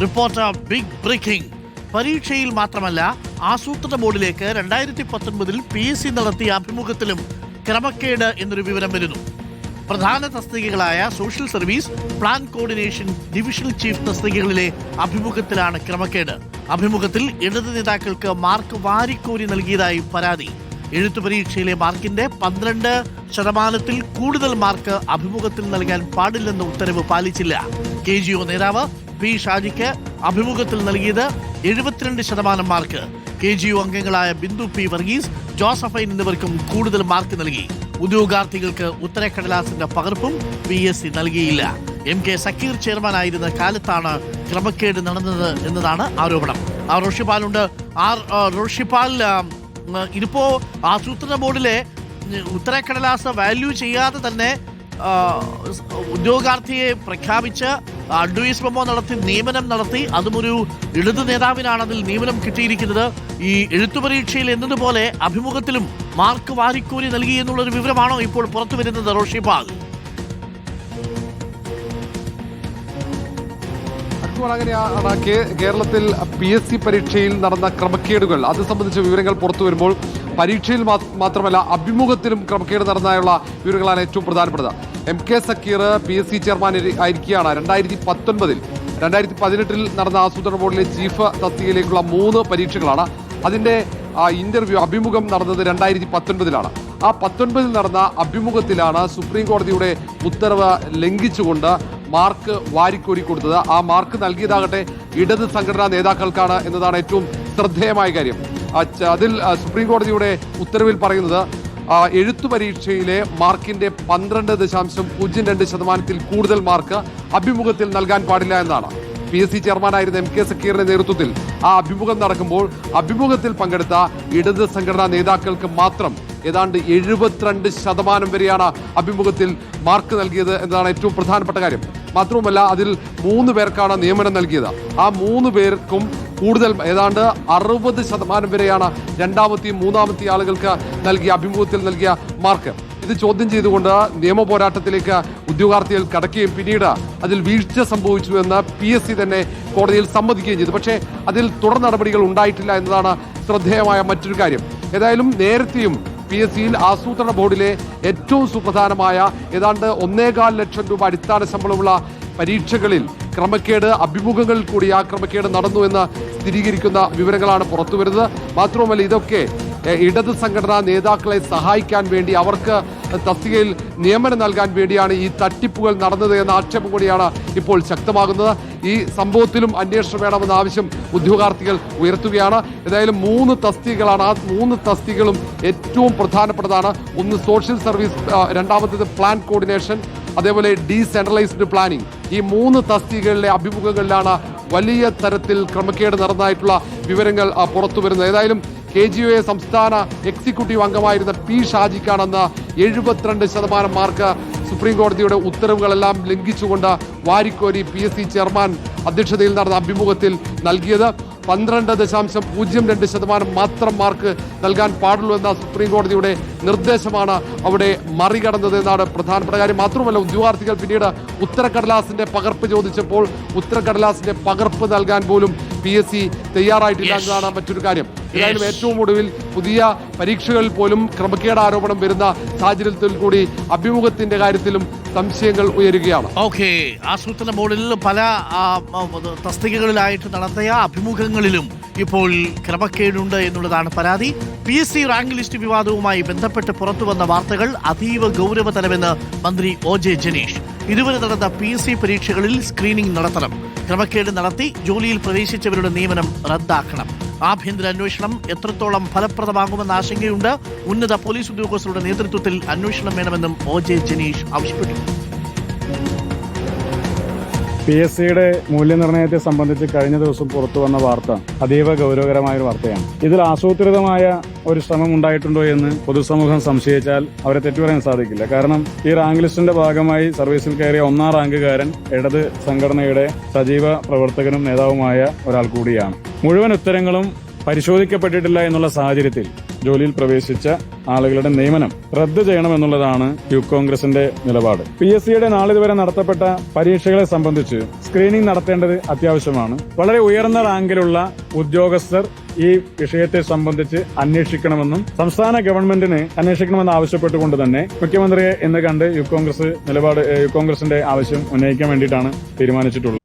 Reporter big breaking. പരീക്ഷയിൽ മാത്രമല്ല ആസൂത്രണ ബോർഡിലേക്ക് 2019 PSC നടത്തിയ അഭിമുഖത്തിലും ക്രമക്കേട് എന്നൊരു വിവരം വരുന്നു. പ്രധാന തസ്തികകളായ social service, plan coordination, divisional chief തസ്തികകളിലെ അഭിമുഖത്തിലാണ് ക്രമക്കേട്. അഭിമുഖത്തിൽ ഇടത് നേതാക്കൾക്ക് മാർക്ക് വാരിക്കോരി നൽകിയതായി പരാതി. എഴുത്തു പരീക്ഷയിലെ മാർക്കിന്റെ 12% കൂടുതൽ മാർക്ക് അഭിമുഖത്തിൽ നൽകാൻ പാടില്ലെന്ന ഉത്തരവ് പാലിച്ചില്ല. KGO നേതാവ് P. ഷാജിക്ക് അഭിമുഖത്തിൽ നൽകിയത് 72% മാർക്ക്. KGO അംഗങ്ങളായ ബിന്ദു P. വർഗീസ്, ജോസഫൈൻ എന്നിവർക്കും കൂടുതൽ മാർക്ക് നൽകി. ഉദ്യോഗാർത്ഥികൾക്ക് ഉത്തരക്കടലാസിന്റെ പകർപ്പും PSC നൽകിയില്ല. MK സക്കീർ ചെയർമാനായിരുന്ന കാലത്താണ് ക്രമക്കേട് നടന്നത് എന്നതാണ് ആരോപണം. റോഷിപാലുണ്ട്. റോഷിപാൽ, ഇതിപ്പോ ആസൂത്രണ ബോർഡിലെ ഉത്തരക്കടലാസ് വാല്യൂ ചെയ്യാതെ തന്നെ ഉദ്യോഗാർത്ഥിയെ പ്രഖ്യാപിച്ച് അഡ്വൈസ് മെമ്മോ നടത്തി നിയമനം നടത്തി. അതും ഒരു ഇടതു നേതാവിനാണ് അതിൽ നിയമനം കിട്ടിയിരിക്കുന്നത്. ഈ എഴുത്തു പരീക്ഷയിൽ എന്നതുപോലെ അഭിമുഖത്തിലും മാർക്ക് വാരിക്കോരി നൽകി എന്നുള്ളൊരു വിവരമാണോ ഇപ്പോൾ പുറത്തു വരുന്നത് റോഷിപാൽ? അങ്ങനെയാണ് കേരളത്തിൽ PSC പരീക്ഷയിൽ നടന്ന ക്രമക്കേടുകൾ അത് സംബന്ധിച്ച വിവരങ്ങൾ പുറത്തു വരുമ്പോൾ പരീക്ഷയിൽ മാത്രമല്ല അഭിമുഖത്തിലും ക്രമക്കേട് നടന്നതായുള്ള വിവരങ്ങളാണ് ഏറ്റവും പ്രധാനപ്പെട്ടത്. MK സക്കീർ PSC ചെയർമാൻ ആയിരിക്കുകയാണ് 2018 നടന്ന ആസൂത്രണ ബോർഡിലെ ചീഫ് തസ്തികയിലേക്കുള്ള 3 പരീക്ഷകളാണ്. അതിന്റെ അഭിമുഖം നടന്നത് 2019 ആ 19 നടന്ന അഭിമുഖത്തിലാണ് സുപ്രീം കോടതിയുടെ ഉത്തരവ് ലംഘിച്ചുകൊണ്ട് മാർക്ക് വാരിക്കോരി കൊടുത്തത്. ആ മാർക്ക് നൽകിയതാകട്ടെ ഇടത് സംഘടനാ നേതാക്കൾക്കാണ് എന്നതാണ് ഏറ്റവും ശ്രദ്ധേയമായ കാര്യം. അതിൽ സുപ്രീം കോടതിയുടെ ഉത്തരവിൽ പറയുന്നത് എഴുത്തു പരീക്ഷയിലെ മാർക്കിന്റെ 12.02% കൂടുതൽ മാർക്ക് അഭിമുഖത്തിൽ നൽകാൻ പാടില്ല എന്നാണ്. PSC ചെയർമാനായിരുന്ന MK സക്കീറിന്റെ നേതൃത്വത്തിൽ ആ അഭിമുഖം നടക്കുമ്പോൾ അഭിമുഖത്തിൽ പങ്കെടുത്ത ഇടത് സംഘടനാ നേതാക്കൾക്ക് മാത്രം ഏതാണ്ട് 72% വരെയാണ് അഭിമുഖത്തിൽ മാർക്ക് നൽകിയത് എന്നതാണ് ഏറ്റവും പ്രധാനപ്പെട്ട കാര്യം. മാത്രവുമല്ല അതിൽ 3 പേർക്കാണ് നിയമനം നൽകിയത്. ആ 3 പേർക്കും കൂടുതൽ ഏതാണ്ട് 60% വരെയാണ് രണ്ടാമത്തെയും മൂന്നാമത്തെയും ആളുകൾക്ക് അഭിമുഖത്തിൽ നൽകിയ മാർക്ക്. ഇത് ചോദ്യം ചെയ്തുകൊണ്ട് നിയമ പോരാട്ടത്തിലേക്ക് ഉദ്യോഗാർത്ഥികൾ കടക്കുകയും പിന്നീട് അതിൽ വീഴ്ച സംഭവിച്ചു എന്ന് PSC തന്നെ കോടതിയിൽ സമ്മതിക്കുകയും ചെയ്തു. പക്ഷേ അതിൽ തുടർ നടപടികൾ ഉണ്ടായിട്ടില്ല എന്നതാണ് ശ്രദ്ധേയമായ മറ്റൊരു കാര്യം. ഏതായാലും നേരത്തെയും PSCയിൽ ആസൂത്രണ ബോർഡിലെ ഏറ്റവും സുപ്രധാനമായ ഏതാണ്ട് 1.25 ലക്ഷം രൂപ അടിസ്ഥാന ശമ്പളമുള്ള പരീക്ഷകളിൽ ക്രമക്കേട് അഭിമുഖങ്ങളിൽ കൂടി ആ ക്രമക്കേട് നടന്നു എന്ന് സ്ഥിരീകരിക്കുന്ന വിവരങ്ങളാണ് പുറത്തുവരുന്നത്. മാത്രവുമല്ല ഇതൊക്കെ ഇടത് സംഘടനാ നേതാക്കളെ സഹായിക്കാൻ വേണ്ടി അവർക്ക് തസ്തികയിൽ നിയമനം നൽകാൻ വേണ്ടിയാണ് ഈ തട്ടിപ്പുകൾ നടന്നത് എന്ന ആക്ഷേപം കൂടിയാണ് ഇപ്പോൾ ശക്തമാകുന്നത്. ഈ സംഭവത്തിലും അന്വേഷണം വേണമെന്ന ആവശ്യം ഉദ്യോഗാർത്ഥികൾ ഉയർത്തുകയാണ്. ഏതായാലും 3 തസ്തികകളാണ്. ആ 3 തസ്തികകളും ഏറ്റവും പ്രധാനപ്പെട്ടതാണ്. ഒന്ന് സോഷ്യൽ സർവീസ്, രണ്ടാമത്തേത് പ്ലാൻ കോർഡിനേഷൻ, അതേപോലെ ഡീസെൻട്രലൈസ്ഡ് പ്ലാനിംഗ്. ഈ 3 തസ്തികകളിലെ അഭിമുഖങ്ങളിലാണ് വലിയ തരത്തിൽ ക്രമക്കേട് നടന്നതായിട്ടുള്ള വിവരങ്ങൾ പുറത്തു വരുന്നത്. ഏതായാലും KGO സംസ്ഥാന എക്സിക്യൂട്ടീവ് അംഗമായിരുന്ന P. ഷാജിക്കാണെന്ന് 72% മാർക്ക് സുപ്രീം കോടതിയുടെ ഉത്തരവുകളെല്ലാം ലംഘിച്ചുകൊണ്ട് വാരിക്കോരി PSC ചെയർമാൻ അധ്യക്ഷതയിൽ നടന്ന അഭിമുഖത്തിൽ നൽകിയത്. 12.02% മാത്രം മാർക്ക് നൽകാൻ പാടുള്ളൂ എന്ന സുപ്രീം കോടതിയുടെ നിർദ്ദേശമാണ് അവിടെ മറികടന്നത് എന്നാണ് പ്രധാനപ്പെട്ട കാര്യം. മാത്രമല്ല ഉദ്യോഗാർത്ഥികൾ പിന്നീട് ഉത്തരക്കടലാസിന്റെ പകർപ്പ് ചോദിച്ചപ്പോൾ ഉത്തരക്കടലാസിന്റെ പകർപ്പ് നൽകാൻ പോലും PSC തയ്യാറായിട്ടില്ല എന്നതാണ് മറ്റൊരു കാര്യം. ഏതായാലും ഏറ്റവും ഒടുവിൽ പുതിയ പരീക്ഷകളിൽ പോലും ക്രമക്കേട് ആരോപണം വരുന്ന സാഹചര്യത്തിൽ കൂടി അഭിമുഖത്തിന്റെ കാര്യത്തിലും സംശയങ്ങൾ ഉയരുകയാണ്. ആസൂത്രണ ബോർഡിൽ പല തസ്തികകളിലായിട്ട് നടത്തിയ അഭിമുഖങ്ങളിലും ഇപ്പോൾ ക്രമക്കേടുണ്ട് എന്നുള്ളതാണ് പരാതി. PSC റാങ്ക് ലിസ്റ്റ് വിവാദവുമായി ബന്ധപ്പെട്ട് പുറത്തുവന്ന വാർത്തകൾ അതീവ ഗൗരവതരമെന്ന് മന്ത്രി OJ ജനീഷ്. ഇതുവരെ നടന്ന PSC പരീക്ഷകളിൽ സ്ക്രീനിംഗ് നടത്തണം. ക്രമക്കേട് നടത്തി ജോലിയിൽ പ്രവേശിച്ചവരുടെ നിയമനം റദ്ദാക്കണം. ആഭ്യന്തര അന്വേഷണം എത്രത്തോളം ഫലപ്രദമാകുമെന്ന ആശങ്കയുണ്ട്. ഉന്നത പോലീസ് ഉദ്യോഗസ്ഥരുടെ നേതൃത്വത്തിൽ അന്വേഷണം വേണമെന്നും OJ ജനീഷ് ആവശ്യപ്പെട്ടു. PSCയുടെ മൂല്യനിർണ്ണയത്തെ സംബന്ധിച്ച് കഴിഞ്ഞ ദിവസം പുറത്തു വന്ന വാർത്ത അതീവ ഗൗരവകരമായ ഒരു വാർത്തയാണ്. ഇതിൽ ആസൂത്രിതമായ ഒരു ശ്രമം ഉണ്ടായിട്ടുണ്ടോ എന്ന് പൊതുസമൂഹം സംശയിച്ചാൽ അവരെ തെറ്റു പറയാൻ സാധിക്കില്ല. കാരണം ഈ റാങ്ക് ലിസ്റ്റിന്റെ ഭാഗമായി സർവീസിൽ കയറിയ 1ാം റാങ്കുകാരൻ ഇടത് സംഘടനയുടെ സജീവ പ്രവർത്തകനും നേതാവുമായ ഒരാൾ കൂടിയാണ്. മുഴുവൻ ഉത്തരങ്ങളും പരിശോധിക്കപ്പെട്ടിട്ടില്ല എന്നുള്ള സാഹചര്യത്തിൽ ജോലിയിൽ പ്രവേശിച്ച ആളുകളുടെ നിയമനം റദ്ദ് ചെയ്യണമെന്നുള്ളതാണ് യൂത്ത് കോൺഗ്രസിന്റെ നിലപാട്. PSCയുടെ നാളിതുവരെ നടത്തപ്പെട്ട പരീക്ഷകളെ സംബന്ധിച്ച് സ്ക്രീനിംഗ് നടത്തേണ്ടത് അത്യാവശ്യമാണ്. വളരെ ഉയർന്ന റാങ്കിലുള്ള ഉദ്യോഗസ്ഥർ ഈ വിഷയത്തെ സംബന്ധിച്ച് അന്വേഷിക്കണമെന്നും സംസ്ഥാന ഗവൺമെന്റിന് അന്വേഷിക്കണമെന്ന് ആവശ്യപ്പെട്ടുകൊണ്ട് തന്നെ മുഖ്യമന്ത്രിയെ ഇന്ന് കണ്ട് യൂത്ത് കോൺഗ്രസിന്റെ ആവശ്യം ഉന്നയിക്കാൻ വേണ്ടിയിട്ടാണ് തീരുമാനിച്ചിട്ടുള്ളത്.